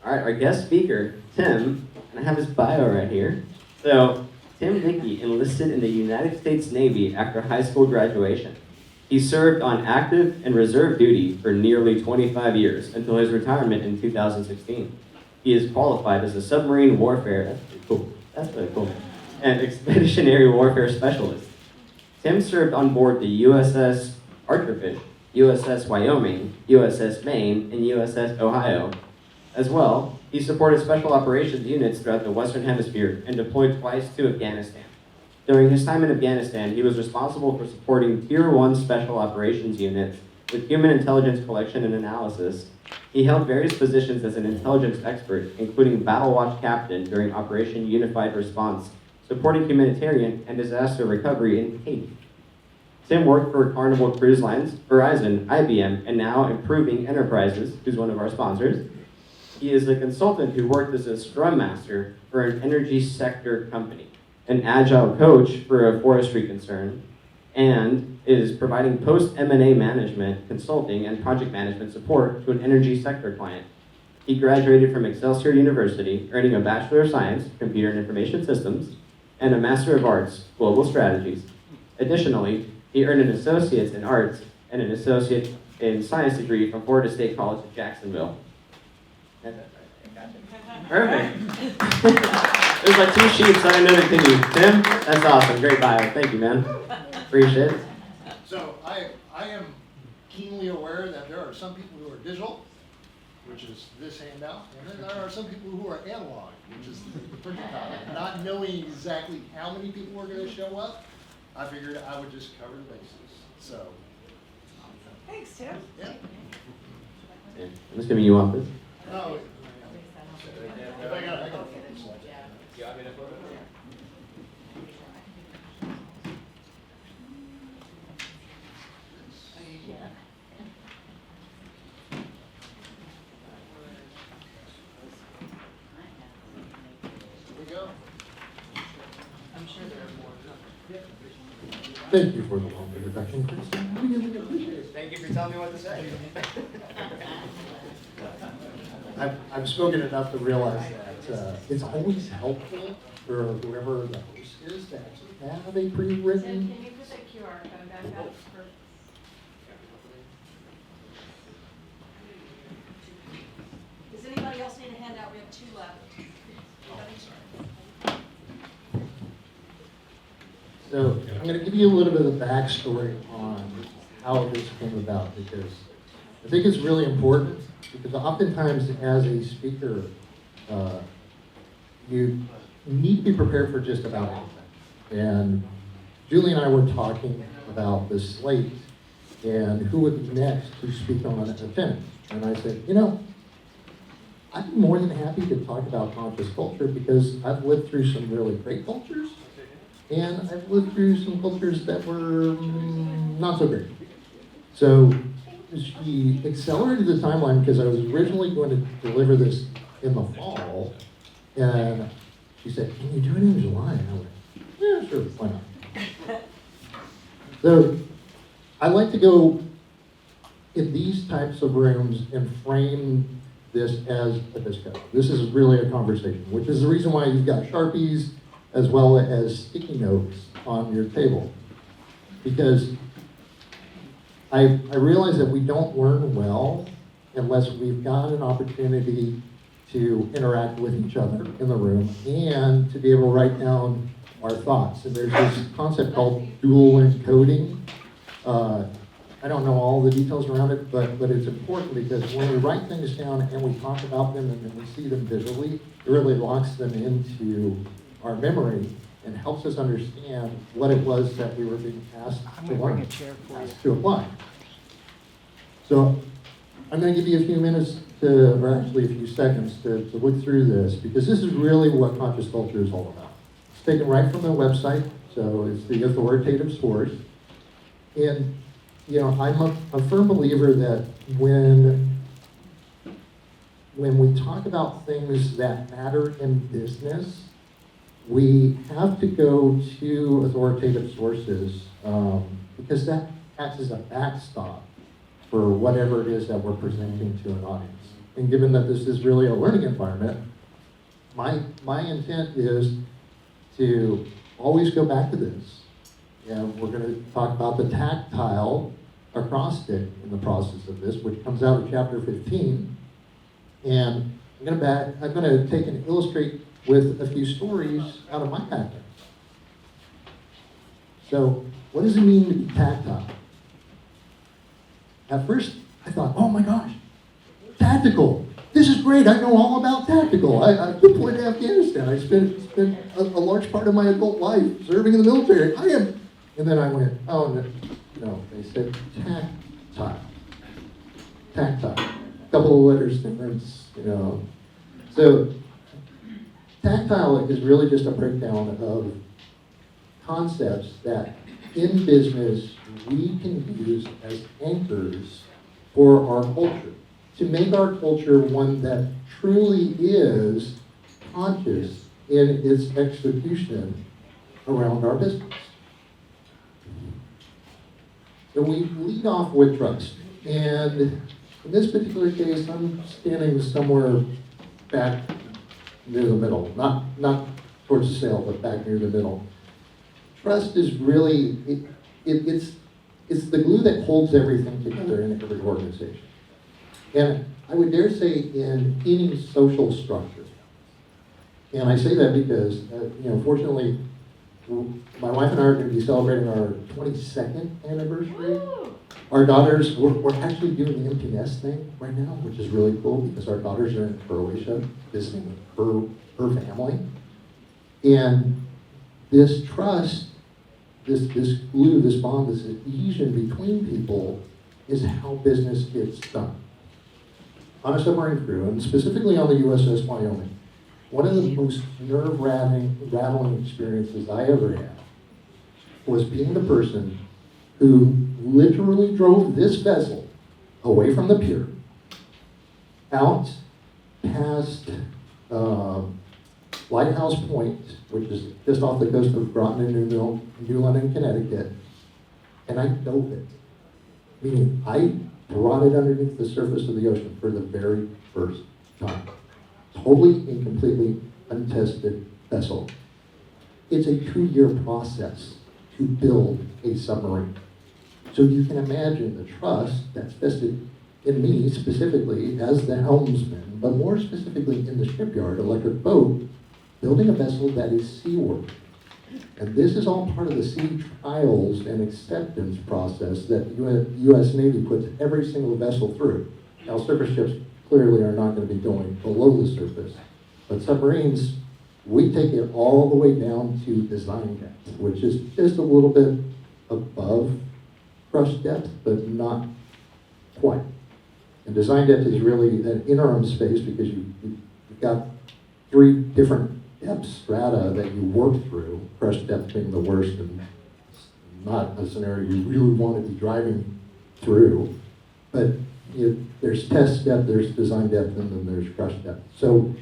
All right, our guest speaker, Tim, and I have his bio right here. So, Tim Dickey enlisted in the United States Navy after high school graduation. He served on active and reserve duty for nearly 25 years until his retirement in 2016. He is qualified as a submarine warfare, that's pretty cool, and expeditionary warfare specialist. Tim served on board the USS Archerfish, USS Wyoming, USS Maine, and USS Ohio. As well, he supported special operations units throughout the Western Hemisphere and deployed twice to Afghanistan. During his time in Afghanistan, he was responsible for supporting Tier 1 special operations units with human intelligence collection and analysis. He held various positions as an intelligence expert, including Battle Watch Captain during Operation Unified Response, supporting humanitarian and disaster recovery in Haiti. Tim worked for Carnival Cruise Lines, Verizon, IBM, and now Improving Enterprises, who's one of our sponsors. He is a consultant who worked as a Scrum Master for an energy sector company, an agile coach for a forestry concern, and is providing post-M&A management, consulting, and project management support to an energy sector client. He graduated from Excelsior University, earning a Bachelor of Science, Computer and Information Systems, and a Master of Arts, Global Strategies. Additionally, he earned an Associate's in Arts and an Associate in Science degree from Florida State College of Jacksonville. Perfect. There's like 2 sheets, I didn't know they could use. Tim, that's awesome. Great bio. Thank you, man. Appreciate it. So I am keenly aware that there are some people who are digital, which is this handout, and then there are some people who are analog, which is the printed copy. Not knowing exactly how many people were going to show up, I figured I would just cover the bases. So. Thanks, Tim. Yeah. I'm just giving you off this. No. I got it. Thank you for the long introduction, Chris. Thank you for telling me what to say. I've spoken enough to realize that it's always helpful for whoever the host is to actually have a Tim, pre-written. can you put that QR code back up for? Does anybody else need a handout? We have 2 left. So I'm going to give you a little bit of the backstory on how this came about, because I think it's really important, because oftentimes as a speaker, you need to be prepared for just about anything. And Julie and I were talking about this slate and who would be next to speak on an event. And I said, I'd be more than happy to talk about conscious culture, because I've lived through some really great cultures, and I've lived through some cultures that were not so great. So she accelerated the timeline, because I was originally going to deliver this in the fall, and she said, "Can you do it in July?" And I went, "Yeah, sure, why not?" So I like to go in these types of rooms and frame this as a discussion. This is really a conversation, which is the reason why you've got Sharpies as well as sticky notes on your table. Because I realize that we don't learn well unless we've got an opportunity to interact with each other in the room and to be able to write down our thoughts. And there's this concept called dual encoding. I don't know all the details around it, but it's important, because when we write things down and we talk about them and then we see them visually, it really locks them into our memory and helps us understand what it was that we were being asked to learn, asked to apply. So I'm going to give you a few minutes or actually a few seconds to look through this, because this is really what conscious culture is all about. It's taken right from the website, so it's the authoritative source. And I'm a firm believer that when we talk about things that matter in business, we have to go to authoritative sources, because that acts as a backstop for whatever it is that we're presenting to an audience. and given that this is really a learning environment, my intent is to always go back to this. And we're going to talk about the tactile acrostic in the process of this, which comes out of chapter 15. And I'm going to take and illustrate with a few stories out of my background. So, what does it mean to be tactile? At first, I thought, oh my gosh, tactical. This is great. I know all about tactical. I deployed to Afghanistan. I spent a large part of my adult life serving in the military. And then I went, oh no, they said tactile. Tactile. A couple of letters difference, So, tactile is really just a breakdown of concepts that in business we can use as anchors for our culture, to make our culture one that truly is conscious in its execution around our business. So we lead off with trust. And in this particular case, I'm standing somewhere back near the middle, not towards the sail, but back near the middle. Trust is really, it's the glue that holds everything together in every organization. And I would dare say in any social structure. And I say that because, fortunately, my wife and I are going to be celebrating our 22nd anniversary. Our daughters, we're actually doing the empty nest thing right now, which is really cool because our daughters are in Croatia visiting her family. And this trust, this glue, this bond, this adhesion between people is how business gets done. On a submarine crew, and specifically on the USS Wyoming, one of the most nerve-rattling experiences I ever had was being the person who literally drove this vessel away from the pier, out past Lighthouse Point, which is just off the coast of Groton and New London, Connecticut, and I dove it. Meaning, I brought it underneath the surface of the ocean for the very first time. Totally and completely untested vessel. It's a 2-year process to build a submarine. So you can imagine the trust that's vested in me specifically as the helmsman, but more specifically in the shipyard, electric boat, building a vessel that is seaworthy. And this is all part of the sea trials and acceptance process that the U.S. Navy puts every single vessel through. Now, surface ships clearly are not going to be going below the surface, but submarines, we take it all the way down to design depth, which is just a little bit above crush depth, but not quite. And design depth is really an interim space because you've got 3 different depth strata that you work through, crush depth being the worst and not a scenario you really want to be driving through. But there's test depth, there's design depth, and then there's crush depth. So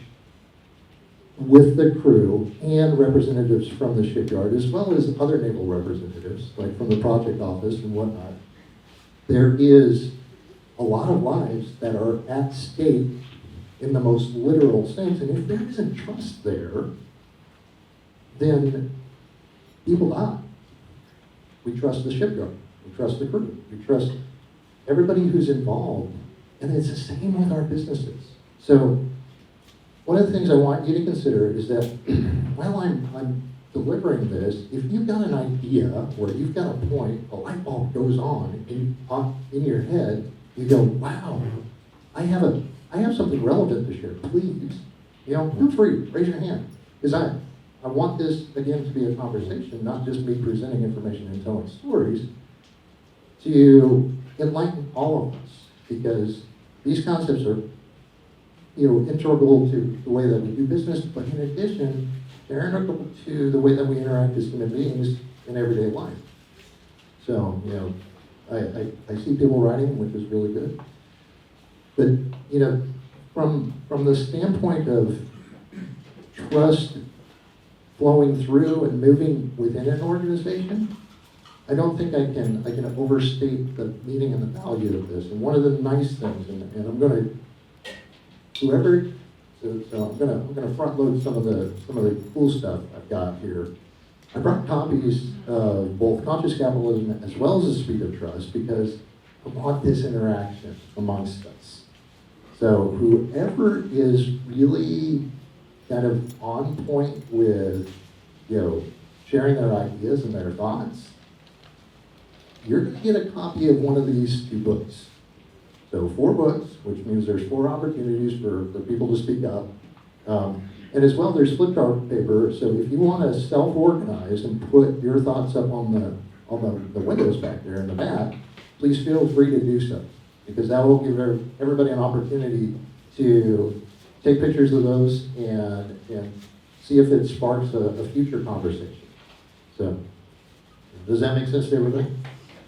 with the crew and representatives from the shipyard, as well as other naval representatives, like from the project office and whatnot, there is a lot of lives that are at stake in the most literal sense. And if there isn't trust there, then people die. We trust the shipyard. We trust the crew. We trust everybody who's involved. And it's the same with our businesses. So one of the things I want you to consider is that while I'm delivering this, if you've got an idea where you've got a point, a light bulb goes on in your head, you go, wow, I have something relevant to share. Please, feel free, raise your hand. Because I want this, again, to be a conversation, not just me presenting information and telling stories, to enlighten all of us. Because these concepts are, integral to the way that we do business, but in addition, they're integral to the way that we interact as human beings in everyday life. So, I see people writing, which is really good. But, from the standpoint of trust flowing through and moving within an organization, I don't think I can overstate the meaning and the value of this. And one of the nice things, and I'm going to whoever, so I'm gonna front load some of the cool stuff I've got here. I brought copies of both Conscious Capitalism as well as The Speed of Trust because I want this interaction amongst us. So whoever is really kind of on point with, sharing their ideas and their thoughts, you're going to get a copy of one of these 2 books. So 4 books, which means there's 4 opportunities for people to speak up. And as well, there's flip chart paper. So if you want to self-organize and put your thoughts up on the windows back there in the back, please feel free to do so, because that will give everybody an opportunity to take pictures of those and see if it sparks a future conversation. So, does that make sense to everybody?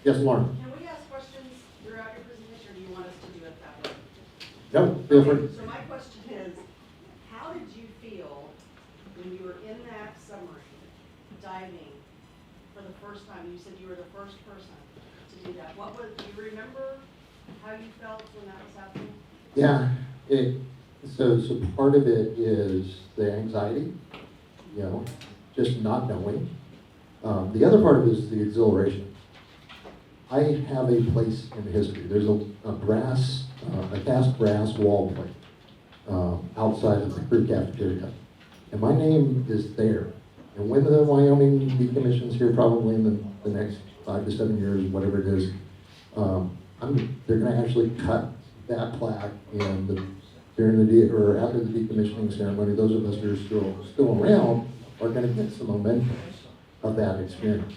Yes, Lauren? Can we ask questions throughout your presentation, or do you want us to do it that way? No, feel free. So my question is, how did you feel when you were in that submarine diving for the first time? You said you were the first person to do that. Do you remember how you felt when that was happening? Yeah, so part of it is the anxiety, just not knowing. The other part of it is the exhilaration. I have a place in history. There's a cast brass wall plate outside of the crew cafeteria, and my name is there. And when the Wyoming decommissions here, probably in the next 5 to 7 years, whatever it is, they're going to actually cut that plaque, and during or after the decommissioning ceremony, those of us that are still around are going to get some momentum of that experience.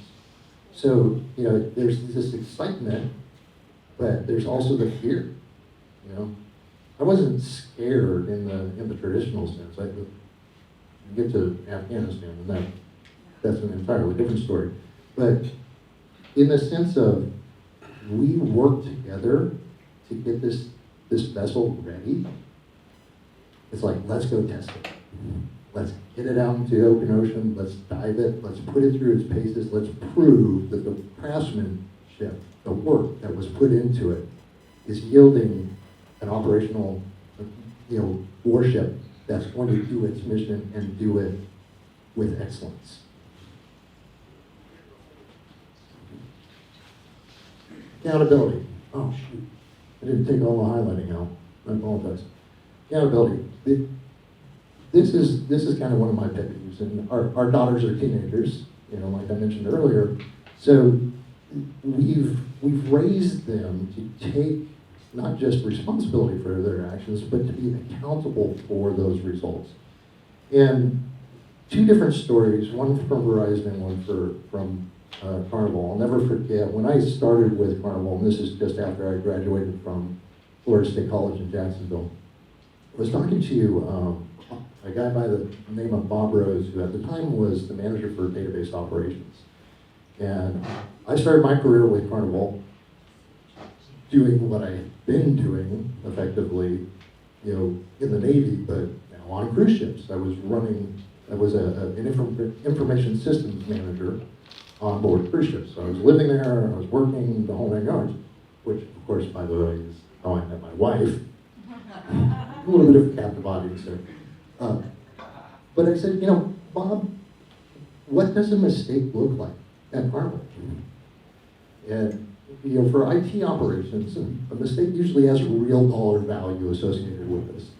So, there's this excitement, but there's also the fear. I wasn't scared in the traditional sense. You get to Afghanistan, and that's an entirely different story. But in the sense of we work together to get this vessel ready, it's like, let's go test it. Let's get it out into the open ocean. Let's dive it. Let's put it through its paces. Let's prove that the craftsmanship, the work that was put into it, is yielding an operational, warship that's going to do its mission and do it with excellence. Accountability. Oh shoot! I didn't take all the highlighting out. I apologize. Accountability. This is kind of one of my pet peeves, and our daughters are teenagers, like I mentioned earlier. So we've raised them to take not just responsibility for their actions, but to be accountable for those results. And 2 different stories, one from Verizon and one from Carnival. I'll never forget when I started with Carnival, and this is just after I graduated from Florida State College in Jacksonville. I was talking to a guy by the name of Bob Rose, who at the time was the manager for database operations. And I started my career with Carnival doing what I had been doing effectively, in the Navy, but now on cruise ships. I was an information systems manager on board cruise ships. So I was living there, I was working the whole 9 yards, which of course, by the way, is how I met my wife. A little bit of a captive audience there. But I said, Bob, what does a mistake look like at Carnival? And, for IT operations, a mistake usually has a real dollar value associated with this.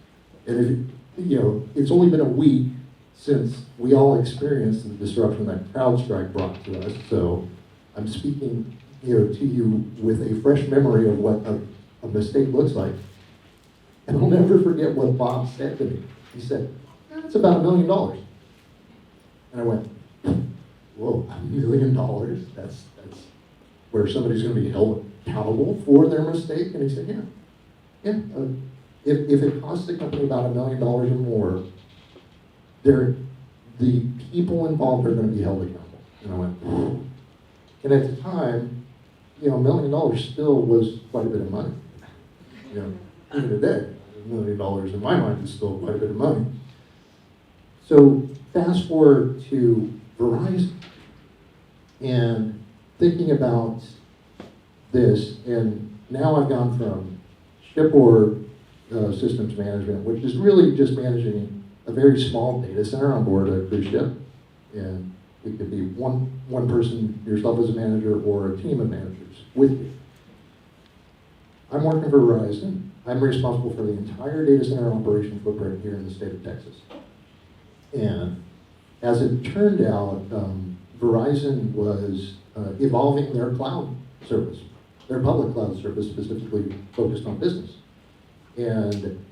And if, it's only been a week since we all experienced the disruption that CrowdStrike brought to us. So I'm speaking, to you with a fresh memory of what a mistake looks like. And I'll never forget what Bob said to me. He said, "That's about $1 million." And I went, "Whoa, $1 million? That's where somebody's going to be held accountable for their mistake?" And he said, "Yeah. If it costs the company about $1 million or more, the people involved are going to be held accountable." And I went, "Whoa." And at the time, $1 million still was quite a bit of money. Even today, $1 million in my mind is still quite a bit of money. So fast forward to Verizon and thinking about this, and now I've gone from shipboard systems management, which is really just managing a very small data center on board a cruise ship. And it could be one person, yourself as a manager, or a team of managers with you. I'm working for Verizon. I'm responsible for the entire data center operation footprint here in the state of Texas. And as it turned out, Verizon was evolving their cloud service, their public cloud service specifically focused on business. And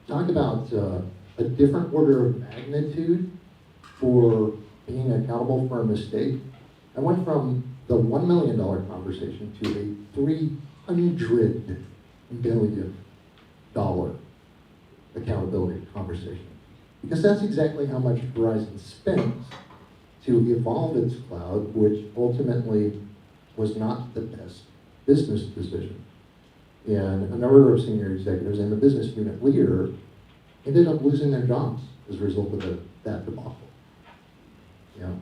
talk about a different order of magnitude for being accountable for a mistake. I went from the $1 million conversation to a $300 billion accountability conversation. Because that's exactly how much Verizon spent to evolve its cloud, which ultimately was not the best business decision. And a number of senior executives and the business unit leader ended up losing their jobs as a result of that debacle. You know,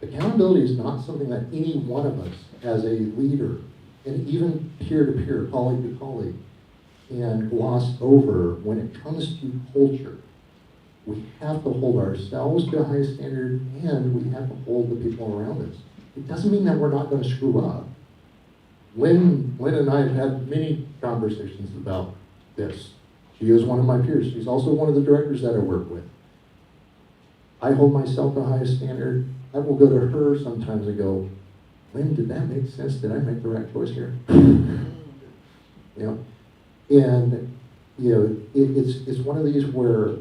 accountability is not something that any one of us as a leader, and even peer-to-peer, colleague-to-colleague, can gloss over when it comes to culture. We have to hold ourselves to a high standard, and we have to hold the people around us. It doesn't mean that we're not going to screw up. Lynn and I have had many conversations about this. She is one of my peers. She's also one of the directors that I work with. I hold myself to the highest standard. I will go to her sometimes and go, Lynn, did that make sense? Did I make the right choice here? You know? And you know, it's one of these where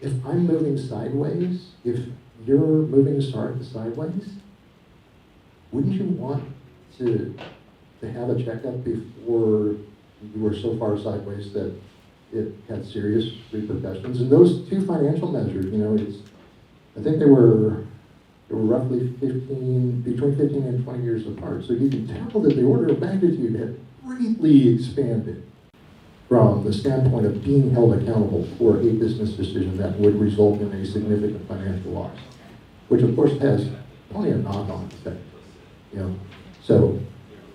if I'm moving sideways, if you're moving sideways, wouldn't you want to have a checkup before you were so far sideways that it had serious repercussions? And those two financial measures, you know, I think they were roughly between 15 and 20 years apart. So you can tell that the order of magnitude had greatly expanded from the standpoint of being held accountable for a business decision that would result in a significant financial loss, which of course has plenty of knock-on effects. You know, so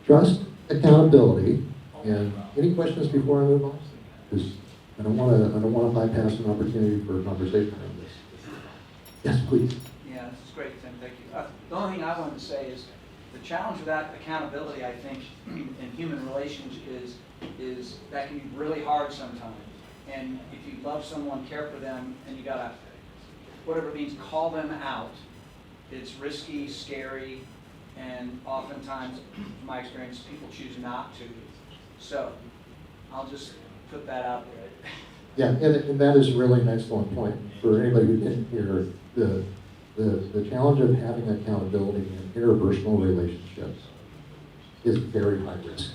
trust, accountability, and any questions before I move on? Because I don't want to bypass an opportunity for a conversation around this. Yes, please. Yeah, this is great, Tim. Thank you. The only thing I wanted to say is the challenge with that accountability, I think, in human relations is that can be really hard sometimes. And if you love someone, care for them, and you gotta, whatever it means, call them out, it's risky, scary, and oftentimes, from my experience, people choose not to. So, I'll just put that out there. Yeah, and that is really an excellent point for anybody who didn't hear. The challenge of having accountability in interpersonal relationships is very high risk.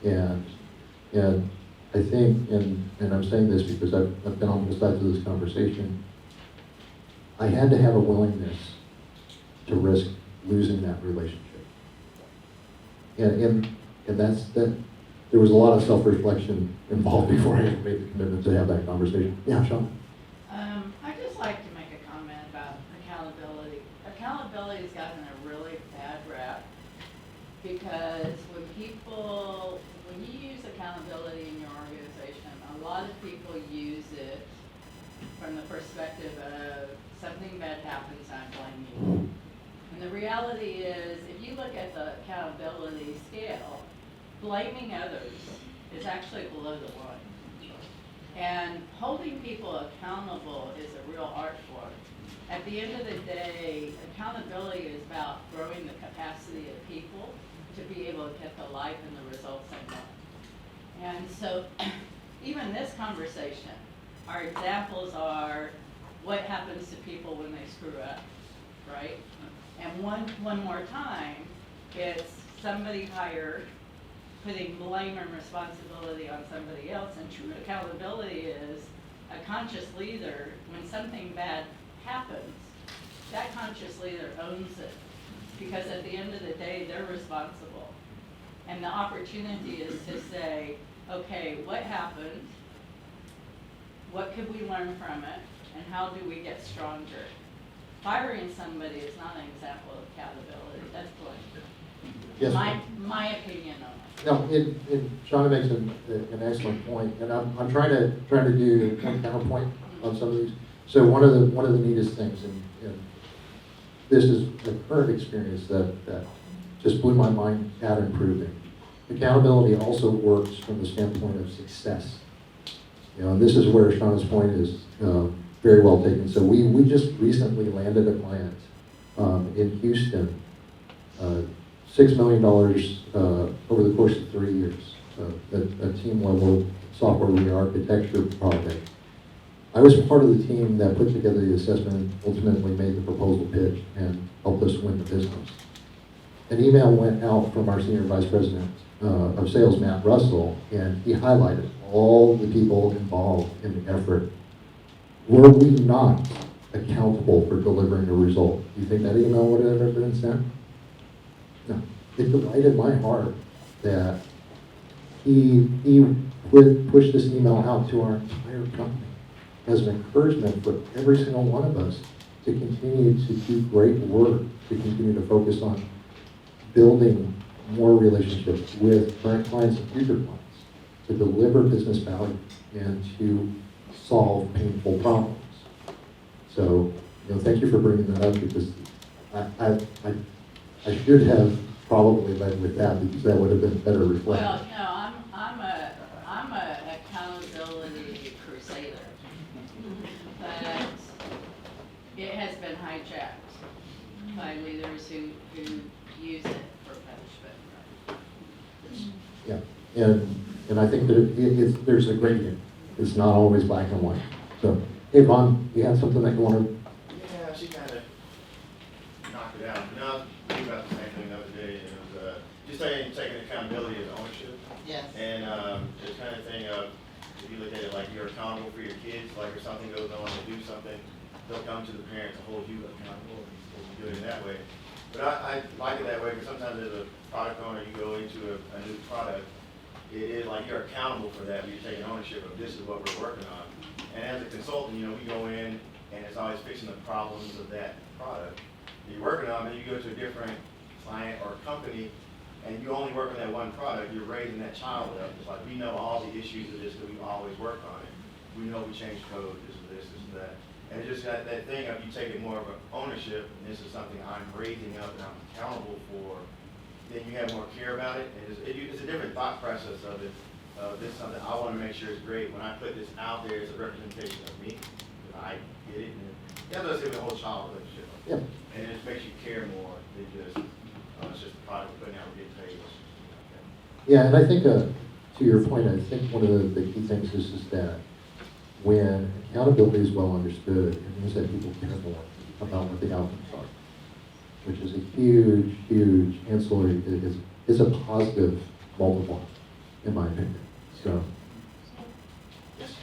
And I think, and I'm saying this because I've been on both sides of this conversation, I had to have a willingness to risk losing that relationship. And that's that. There was a lot of self-reflection involved before I had made the commitment to have that conversation. Yeah, Sean? I'd just like to make a comment about accountability. Accountability has gotten a really bad rap because when you use accountability in your organization, a lot of people use it from the perspective of something bad happens, I blame you. And the reality is, if you look at the accountability scale, blaming others is actually below the line. And holding people accountable is a real art form. At the end of the day, accountability is about growing the capacity of people to be able to get the life and the results they want. And so, even this conversation, our examples are what happens to people when they screw up, right? And one more time, it's somebody hired putting blame and responsibility on somebody else, and true accountability is a conscious leader. When something bad happens, that conscious leader owns it, because at the end of the day, they're responsible. And the opportunity is to say, okay, what happened? What could we learn from it? And how do we get stronger? Firing somebody is not an example of accountability. That's blank. Yes, My, ma'am. my opinion on it. No, Shauna makes an excellent point, and I'm trying to do one counterpoint on some of these. So one of the neatest things, and this is the current experience that just blew my mind at improving. Accountability also works from the standpoint of success. And this is where Shauna's point is very well taken. So we just recently landed a client in Houston, $6 million over the course of 3 years, a team-level software re-architecture project. I was part of the team that put together the assessment, ultimately made the proposal pitch, and helped us win the business. An email went out from our Senior Vice President of Sales, Matt Russell, and he highlighted all the people involved in the effort. Were we not accountable for delivering a result? Do you think that email would have ever been sent? No. It delighted my heart that he pushed this email out to our entire company as an encouragement for every single one of us to continue to do great work, to continue to focus on building more relationships with current clients and future clients, to deliver business value and to solve painful problems. So, thank you for bringing that up, because I should have probably led with that, because that would have been better reflected. Well, I'm a accountability crusader, but it has been hijacked by leaders who use it for punishment. Yeah, and I think that there's a gradient. It's not always black and white. So, hey, Vaughn, you had something that you want to? Yeah, she kind of knocked it out. But now I was thinking about the same thing the other day, and it was just taking accountability as ownership. Yes. And this kind of thing of, if you look at it like you're accountable for your kids, like if something goes on, they do something, they'll come to the parents and hold you accountable, and you do it that way. But I like it that way, because sometimes as a product owner, you go into a new product, it is like you're accountable for that, you're taking ownership of this is what we're working on. And as a consultant, we go in and it's always fixing the problems of that product that you're working on, and you go to a different client or company and you only work on that one product, you're raising that child up. It's like, we know all the issues of this, because we always work on it. We know we change code, this is this, this is that. And it's just that thing of you taking more of an ownership, and this is something I'm raising up and I'm accountable for, then you have more care about it. And it's a different thought process of it. This is something I want to make sure is great. When I put this out there, it's a representation of me. I get it. And that's what I say with the whole child relationship. Yeah. And it just makes you care more than just, it's just a product we're putting out, we're getting paid. Yeah, and I think, to your point, I think one of the key things is that when accountability is well understood, it means that people care more about what the outcomes are, which is a huge, huge ancillary. It's a positive multiplier, in my opinion. So,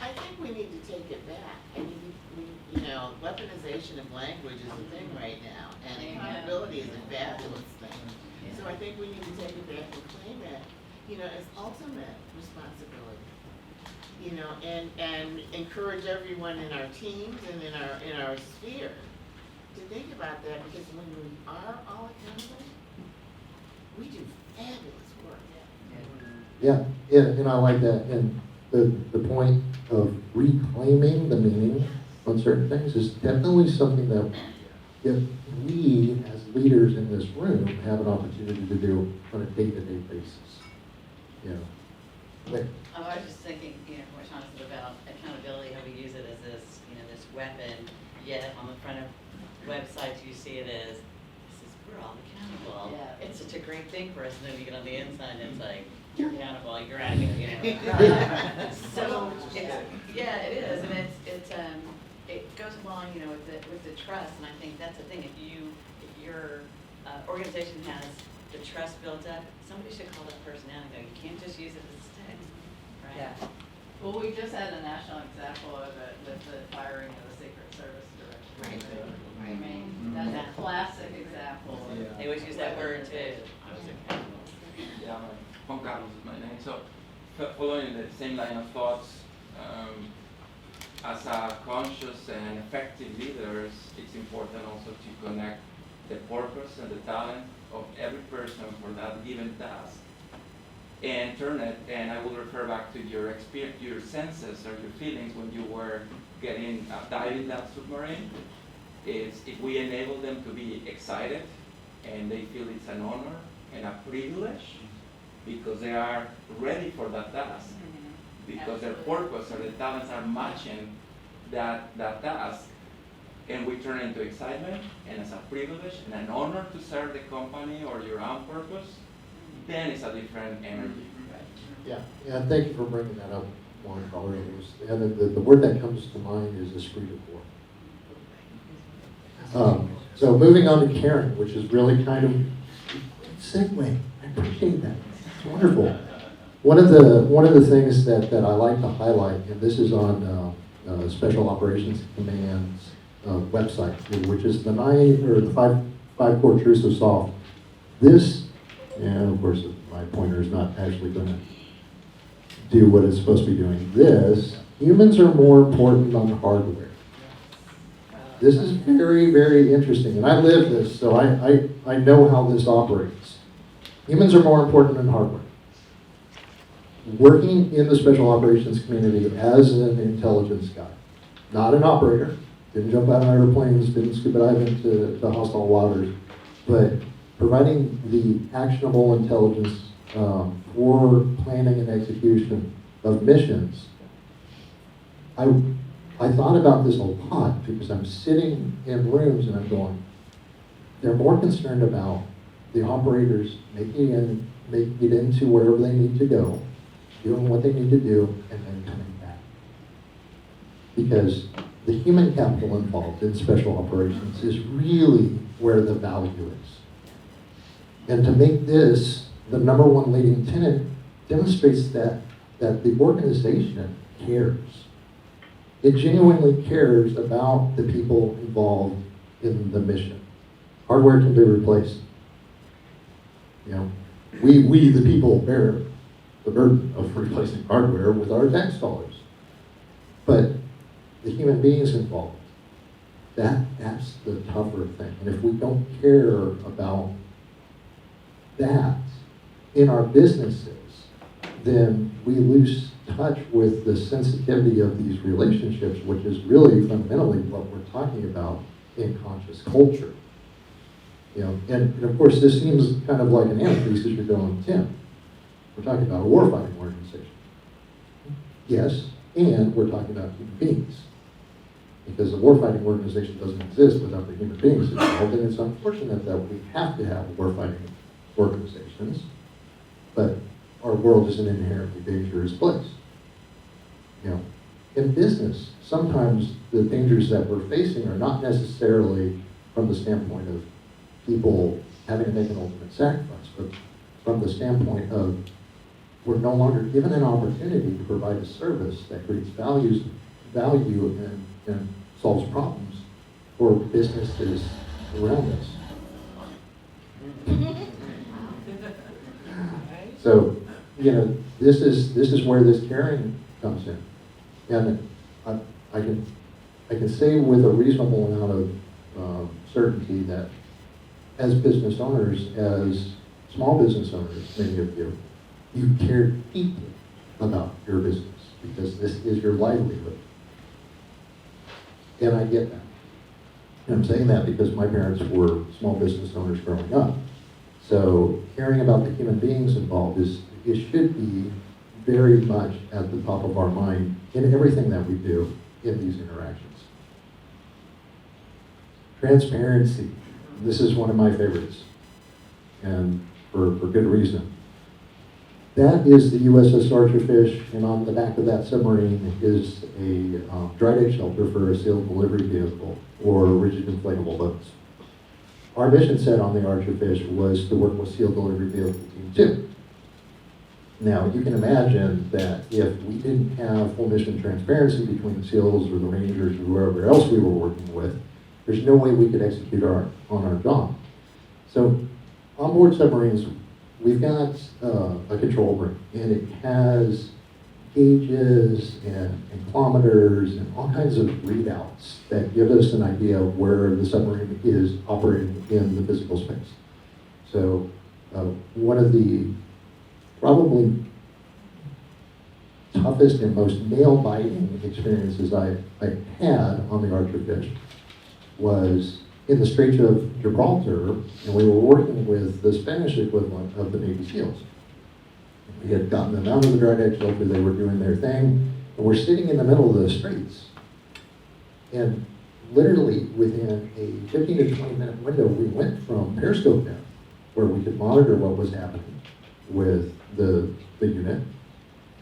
I think we need to take it back. I mean, weaponization of language is a thing right now, and accountability is a fabulous thing. So I think we need to take it back and claim it, as ultimate responsibility. And encourage everyone in our teams and in our sphere to think about that, because when we are all accountable, we do fabulous work. yeah, and I like that. And the point of reclaiming the meaning on certain things is definitely something that if we, as leaders in this room, have an opportunity to do on a day-to-day basis. Wait. I was just thinking, what Sean said about accountability, how we use it as this, this weapon, yet on the front of websites you see it as, we're all accountable. Yeah. It's such a great thing for us, and then you get on the inside and it's like, you're accountable, you're out of here, So, yeah, it is, and it goes along, with the trust, and I think that's the thing, if your organization has the trust built up, somebody should call that person out and go, you can't just use it as a stick, right? Yeah. Well, we just had a national example of it with the firing of the Secret Service director. Right. I mean, that's a classic example. of- They always use that word too. Yeah, Juan Carlos is my name. So, following the same line of thoughts, as a conscious and effective leaders, it's important also to connect the purpose and the talent of every person for that given task and turn it, and I will refer back to your experience, your senses or your feelings when you were getting diving that submarine, is if we enable them to be excited and they feel it's an honor and a privilege because they are ready for that task, because their purpose or their talents are matching that task, and we turn it into excitement and as a privilege and an honor to serve the company or your own purpose, then it's a different energy. Yeah, and thank you for bringing that up, Juan Carlos. And the word that comes to mind is esprit de corps. So moving on to Karen, which is really kind of segue. I appreciate that. It's wonderful. One of the things that I like to highlight, and this is on Special Operations Command's website, which is the five core truths of SOFT. This, and of course my pointer is not actually going to do what it's supposed to be doing. This, humans are more important than hardware. This is very, very interesting, and I live this, so I know how this operates. Humans are more important than hardware. Working in the special operations community as an intelligence guy, not an operator, didn't jump out of airplanes, didn't scuba dive into hostile waters, but providing the actionable intelligence for planning and execution of missions. I thought about this a lot because I'm sitting in rooms and I'm going, they're more concerned about the operators making it into wherever they need to go, doing what they need to do, and then coming back. Because the human capital involved in special operations is really where the value is. And to make this the number one leading tenet demonstrates that the organization cares. It genuinely cares about the people involved in the mission. Hardware can be replaced. You know, we the people bear the burden of replacing hardware with our tax dollars. But the human beings involved, that's the tougher thing. And if we don't care about that in our businesses, then we lose touch with the sensitivity of these relationships, which is really fundamentally what we're talking about in conscious culture. You know, and of course this seems kind of like an antithesis. You're going, Tim, we're talking about a warfighting organization. Yes, and we're talking about human beings. Because the warfighting organization doesn't exist without the human beings involved, and it's unfortunate that we have to have warfighting organizations, but our world is an inherently dangerous place. You know, in business, sometimes the dangers that we're facing are not necessarily from the standpoint of people having to make an ultimate sacrifice, but from the standpoint of we're no longer given an opportunity to provide a service that creates value and solves problems for businesses around us. So, you know, this is where this caring comes in, and I can say with a reasonable amount of certainty that as business owners, as small business owners, many of you care deeply about your business because this is your livelihood, and I get that. And I'm saying that because my parents were small business owners growing up. So caring about the human beings involved it should be very much at the top of our mind in everything that we do in these interactions. Transparency. This is one of my favorites, and for good reason. That is the USS Archerfish, and on the back of that submarine is a dry deck shelter for a sealed delivery vehicle or rigid inflatable boats. Our mission set on the Archerfish was to work with SEAL Delivery Vehicle Team 2. Now, you can imagine that if we didn't have full mission transparency between the SEALs or the Rangers or whoever else we were working with, there's no way we could execute on our job. So, onboard submarines, we've got a control room, and it has gauges and kilometers and all kinds of readouts that give us an idea of where the submarine is operating in the physical space. So one of the probably toughest and most nail-biting experiences I had on the Archer fish was in the Straits of Gibraltar, and we were working with the Spanish equivalent of the Navy SEALs. We had gotten them out of the dry deck shelter, they were doing their thing, and we're sitting in the middle of the straits. And literally within a 15 to 20 minute window, we went from periscope depth, where we could monitor what was happening with the unit,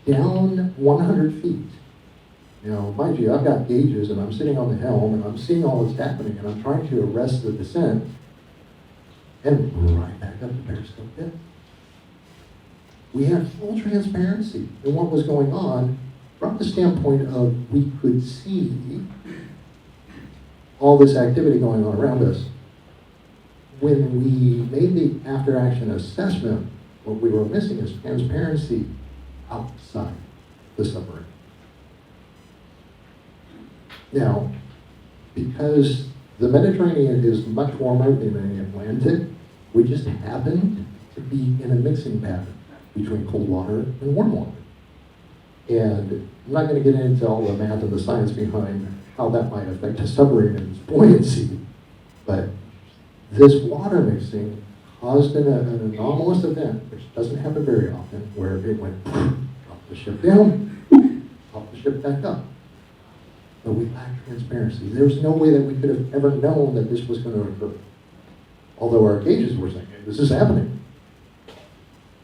down 100 feet. You know, mind you, I've got gauges and I'm sitting on the helm and I'm seeing all that's happening and I'm trying to arrest the descent, and right back up to periscope depth. We had full transparency in what was going on from the standpoint of we could see all this activity going on around us. When we made the after-action assessment, what we were missing is transparency outside the submarine. Now, because the Mediterranean is much warmer than the Atlantic, we just happened to be in a mixing pattern between cold water and warm water. And I'm not going to get into all the math and the science behind how that might affect a submarine and its buoyancy, but this water mixing caused an anomalous event, which doesn't happen very often, where it went off the ship down, off the ship back up. But we lacked transparency. There was no way that we could have ever known that this was going to occur. Although our gauges were saying, hey, this is happening.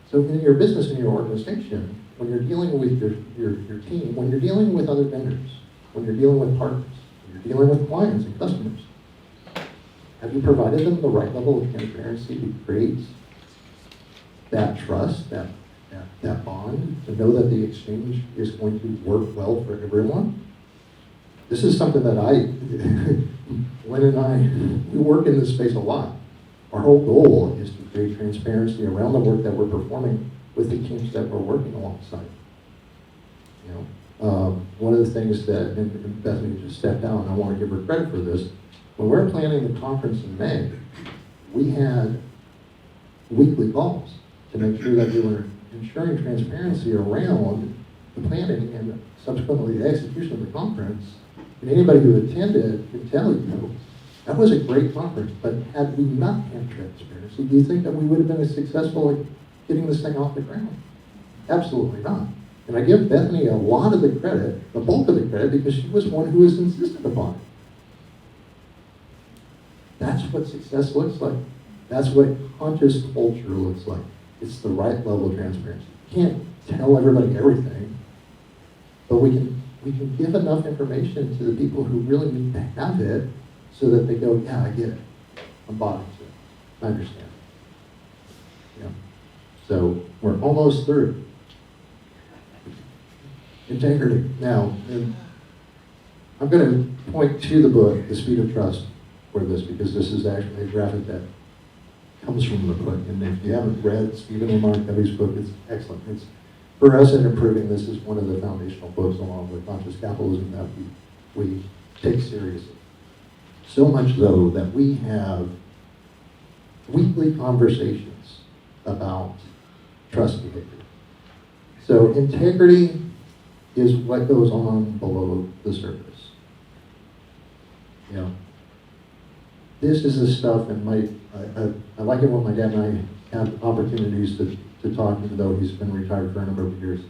So in your business, in your organization, when you're dealing with your team, when you're dealing with other vendors, when you're dealing with partners, when you're dealing with clients and customers, have you provided them the right level of transparency to create that trust, that bond, to know that the exchange is going to work well for everyone? This is something that Lynn and I, we work in this space a lot. Our whole goal is to create transparency around the work that we're performing with the teams that we're working alongside. You know, one of the things that, and Bethany just stepped down, and I want to give her credit for this, when we were planning the conference in May, we had weekly calls to make sure that we were ensuring transparency around the planning and subsequently the execution of the conference. And anybody who attended can tell you that was a great conference, but had we not had transparency, do you think that we would have been as successful at getting this thing off the ground? Absolutely not. And I give Bethany a lot of the credit, the bulk of the credit, because she was one who was insistent upon it. That's what success looks like. That's what conscious culture looks like. It's the right level of transparency. You can't tell everybody everything, but we can give enough information to the people who really need to have it so that they go, yeah, I get it. I'm bought into it. I understand. Yeah. So we're almost through. Integrity. Now, I'm going to point to the book, The Speed of Trust, for this, because this is actually a graphic that comes from the book. And if you haven't read Stephen and Mark Covey's book, it's excellent. It's, for us at Improving, this is one of the foundational books, along with Conscious Capitalism, that we take seriously. So much so that we have weekly conversations about trust behavior. So integrity is what goes on below the surface. You know, this is the stuff, and I like it when my dad and I have opportunities to talk, even though he's been retired for a number of years.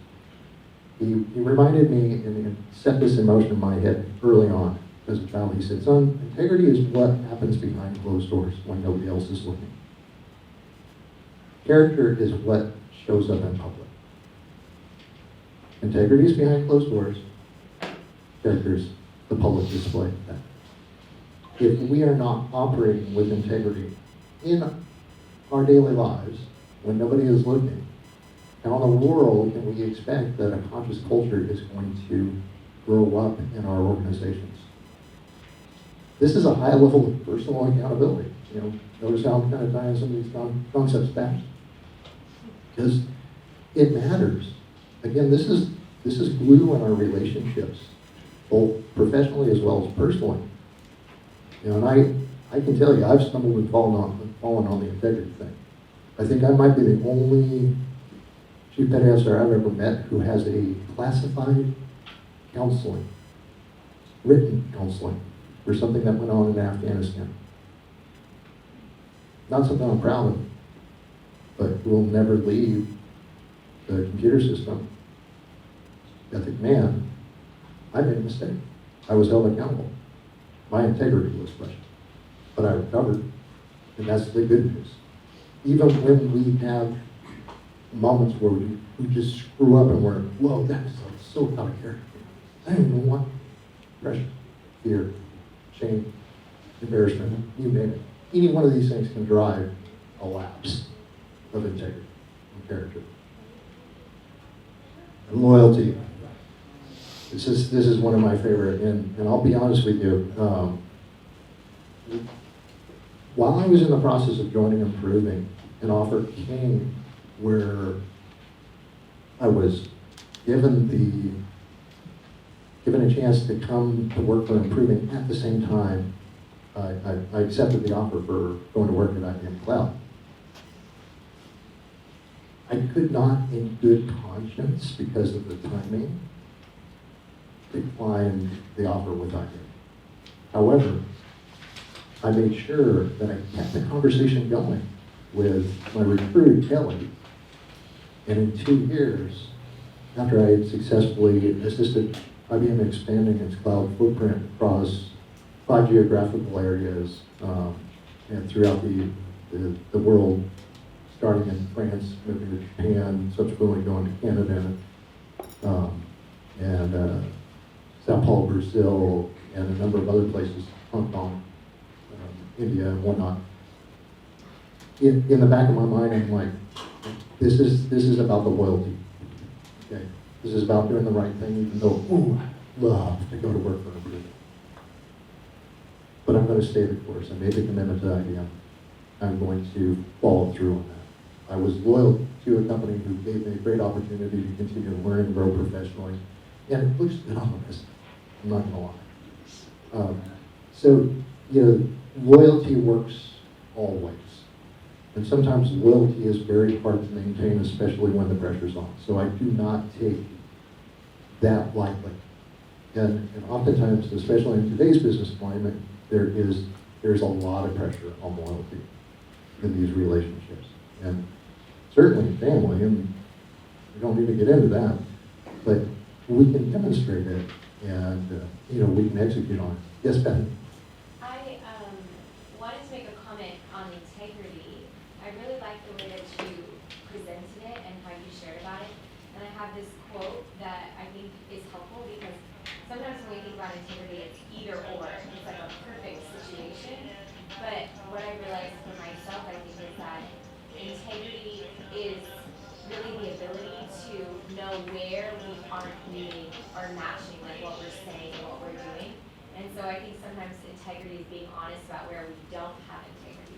He reminded me and set this in motion in my head early on as a child. He said, son, integrity is what happens behind closed doors when nobody else is looking. Character is what shows up in public. Integrity is behind closed doors. Character is the public display of that. If we are not operating with integrity in our daily lives, when nobody is looking, how in the world can we expect that a conscious culture is going to grow up in our organizations? This is a high level of personal accountability. You know, notice how I'm kind of tying some of these concepts back, because it matters. Again, this is glue in our relationships, both professionally as well as personally. You know, and I can tell you, I've stumbled and fallen on the integrity thing. I think I might be the only chief petty officer I've ever met who has a classified counseling, written counseling, for something that went on in Afghanistan. Not something I'm proud of, but will never leave the computer system. Ethic man, I made a mistake. I was held accountable. My integrity was questioned, but I recovered, and that's the good news. Even when we have moments where we just screw up and we're, whoa, that was so out of character. I don't even want pressure, fear, shame, embarrassment, you name it. Any one of these things can drive a lapse of integrity and character. And loyalty. This is one of my favorite, and I'll be honest with you. While I was in the process of joining Improving, an offer came where I was given a chance to come to work for Improving. At the same time, I accepted the offer for going to work at IBM Cloud. I could not, in good conscience, because of the timing, decline the offer with IBM. However, I made sure that I kept the conversation going with my recruiter, Kelly. And in 2 years, after I had successfully assisted IBM expanding its cloud footprint across 5 geographical areas and throughout the world, starting in France, moving to Japan, subsequently going to Canada, and Sao Paulo, Brazil, and a number of other places, Hong Kong, India, and whatnot. In the back of my mind, I'm like, this is about the loyalty. Okay, this is about doing the right thing, even though, ooh, I love to go to work for a group. But I'm going to stay the course. I made the commitment to IBM. I'm going to follow through on that. I was loyal to a company who gave me a great opportunity to continue to learn and grow professionally. And it looks good on the resume. I'm not going to lie. So, loyalty works always. And sometimes loyalty is very hard to maintain, especially when the pressure's on. So I do not take that lightly. And oftentimes, especially in today's business climate, there's a lot of pressure on loyalty in these relationships. And certainly in family, and we don't need to get into that, but we can demonstrate it and we can execute on it. Yes, Beth? I wanted to make a comment on integrity. I really like the way that you presented it and how you shared about it. And I have this quote that I think is helpful because sometimes when we think about integrity, it's either or. It's like a perfect situation. But what I realized for myself, I think, is that integrity is really the ability to know where we aren't meeting or matching like what we're saying and what we're doing. And so I think sometimes integrity is being honest about where we don't have integrity,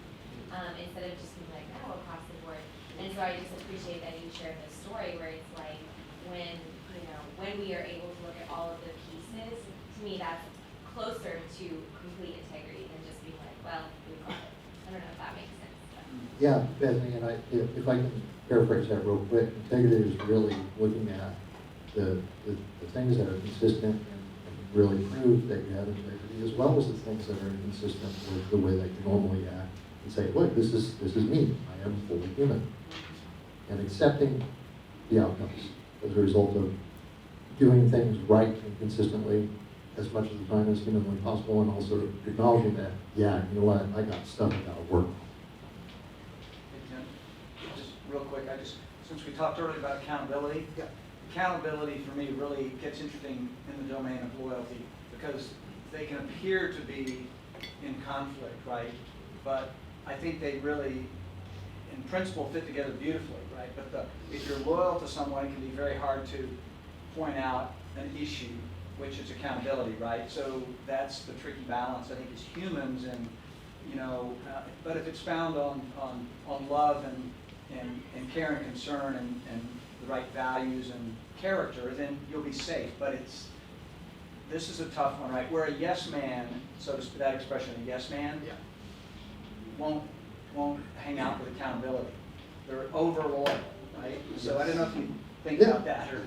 instead of just being like, oh, across the board. And so I just appreciate that you shared this story where it's like when we are able to look at all of the pieces, to me that's closer to complete integrity than just being like, well, we've got it. I don't know if that makes sense. But. Yeah, Bethany, and if I can paraphrase that real quick, integrity is really looking at the things that are consistent and really prove that you have integrity, as well as the things that are inconsistent with the way that you normally act, and say, look, this is me. I am fully human. And accepting the outcomes as a result of doing things right and consistently as much of the time as humanly possible, and also acknowledging that, yeah, you know what, I got stuff that gotta work. Just real quick, since we talked earlier about accountability, accountability for me really gets interesting in the domain of loyalty because they can appear to be in conflict, right? But I think they really, in principle, fit together beautifully, right? But if you're loyal to someone, it can be very hard to point out an issue, which is accountability, right? So that's the tricky balance, I think, as humans, and but if it's found on love and care and concern and the right values and character, then you'll be safe. But this is a tough one, right? Where a yes man, so to speak, that expression, a yes man, won't hang out with accountability. they're over loyal, right? So I don't know if you think about that or.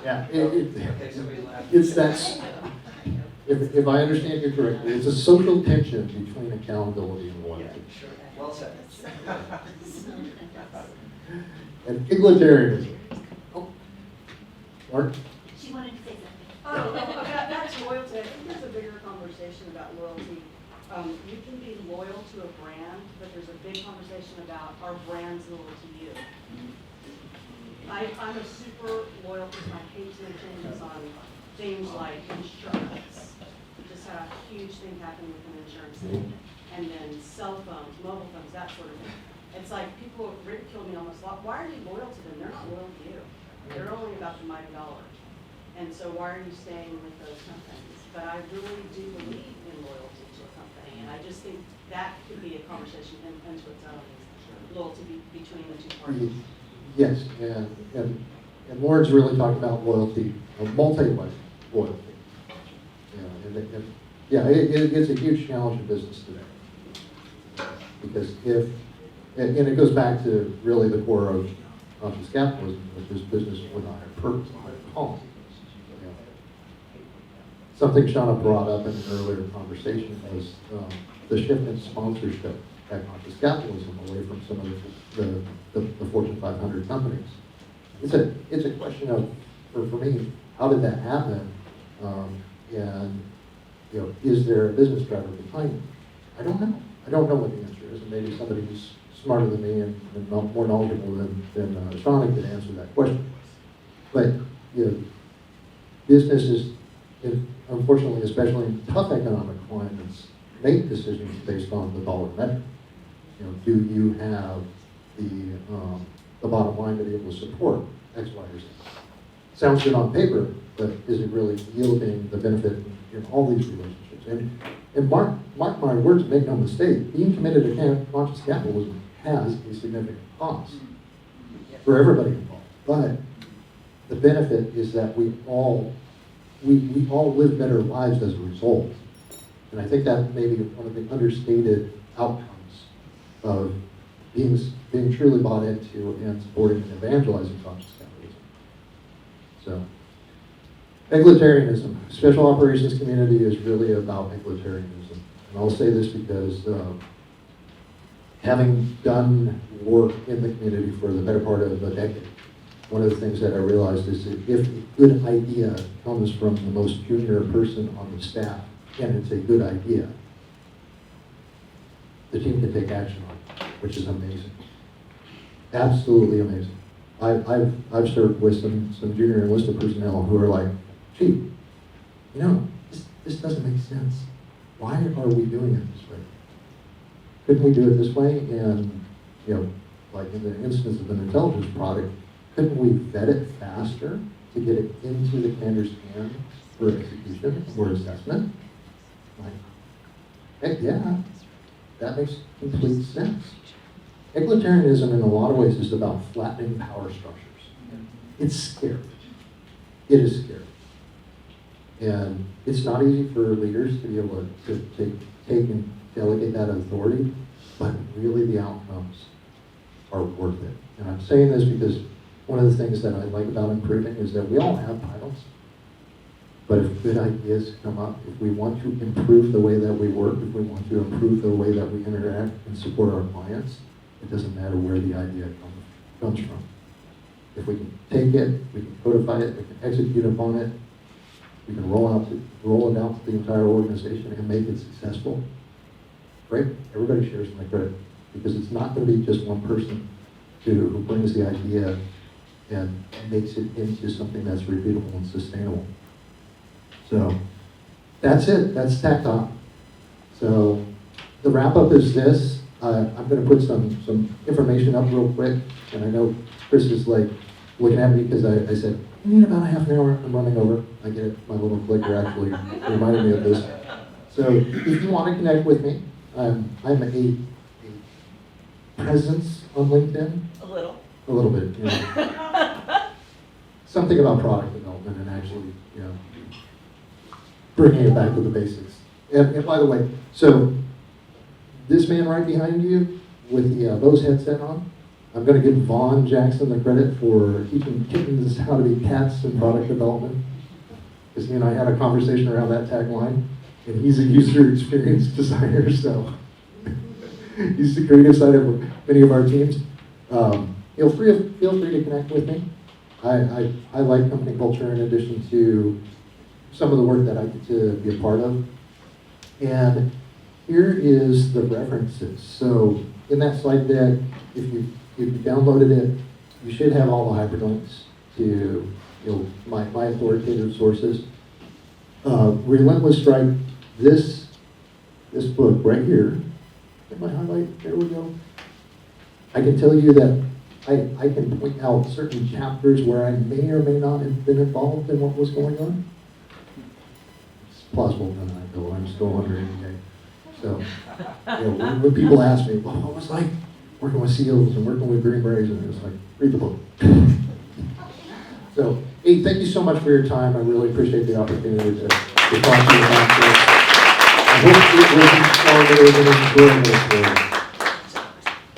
Yeah, Okay, somebody's laughing. it's that, if I understand you correctly, it's a social tension between accountability and Yeah, loyalty. sure. Well said. And egalitarianism. Oh, Mark? She wanted to say something. Oh, that's loyalty. I think there's a bigger conversation about loyalty. You can be loyal to a brand, but there's a big conversation about are brands loyal to you? I'm a super loyal person. I hate to make changes on things like insurance. We just had a huge thing happen with an insurance thing. And then cell phones, mobile phones, that sort of thing. It's like people ridicule me almost a lot. Why are you loyal to them? They're not loyal to you. They're only about the mighty dollar. And so why are you staying with those companies? But I really do believe in loyalty to a company. And I just think that could be a conversation into its own, is loyalty between the two parties. Yes, and Lauren's really talking about loyalty, multi-level loyalty. It's a huge challenge in business today. Because and it goes back to really the core of conscious capitalism, which is business with a higher purpose, a higher calling. Something Shauna brought up in an earlier conversation was the shift in sponsorship at conscious capitalism away from some of the Fortune 500 companies. It's a question of, for me, how did that happen? And is there a business driver behind it? I don't know. I don't know what the answer is, and maybe somebody who's smarter than me and more knowledgeable than Shauna could answer that question. But businesses, unfortunately, especially in tough economic climates, make decisions based on the dollar metric. Do you have the bottom line to be able to support X, Y, or Z? Sounds good on paper, but is it really yielding the benefit in all these relationships? And mark my words, make no mistake, being committed to conscious capitalism has a significant cost for everybody involved. But the benefit is that we all live better lives as a result. And I think that may be one of the understated outcomes of being truly bought into and supporting and evangelizing conscious capitalism. So, egalitarianism. Special operations community is really about egalitarianism. And I'll say this because having done work in the community for the better part of a decade, one of the things that I realized is that if a good idea comes from the most junior person on the staff, and it's a good idea, the team can take action on it, which is amazing. Absolutely amazing. I've served with some junior enlisted personnel who are like, gee, this doesn't make sense. Why are we doing it this way? Couldn't we do it this way? And, like in the instance of an intelligence product, couldn't we vet it faster to get it into the commander's hand for execution or assessment? Like, heck yeah, that makes complete sense. Egalitarianism in a lot of ways is about flattening power structures. It's scary. It is scary. And it's not easy for leaders to be able to take and delegate that authority, but really the outcomes are worth it. And I'm saying this because one of the things that I like about improving is that we all have titles. But if good ideas come up, if we want to improve the way that we work, if we want to improve the way that we interact and support our clients, it doesn't matter where the idea comes from. If we can take it, we can codify it, we can execute upon it, we can roll it out to the entire organization and make it successful, great, everybody shares in the credit. Because it's not going to be just one person who brings the idea and makes it into something that's repeatable and sustainable. So that's it. That's TACTILE. So the wrap up is this. I'm going to put some information up real quick. And I know Chris is like looking at me because I said, we need about a half an hour. I'm running over. I get it. My little clicker actually reminded me of this. So if you want to connect with me, I'm a presence on LinkedIn. A little bit. Something about product development and actually, bringing it back to the basics. And by the way, so this man right behind you with the Bose headset on, I'm going to give Vaughn Jackson the credit for teaching kittens how to be cats in product development. Because he and I had a conversation around that tagline, and he's a user experience designer, so he's the creative side of many of our teams. Feel free to connect with me. I like company culture in addition to some of the work that I get to be a part of. And here is the references. So in that slide deck, if you downloaded it, you should have all the hyperlinks to my authoritative sources. Relentless Strike, this book right here, get my highlight, there we go. I can tell you that I can point out certain chapters where I may or may not have been involved in what was going on. It's plausible that I go, I'm still under NDA. So, when people ask me, well, what was it like working with SEALs and working with Green Berets, and it's like, read the book. So, hey, thank you so much for your time. I really appreciate the opportunity to talk to you about this. I hope it was informative and enjoyable for you.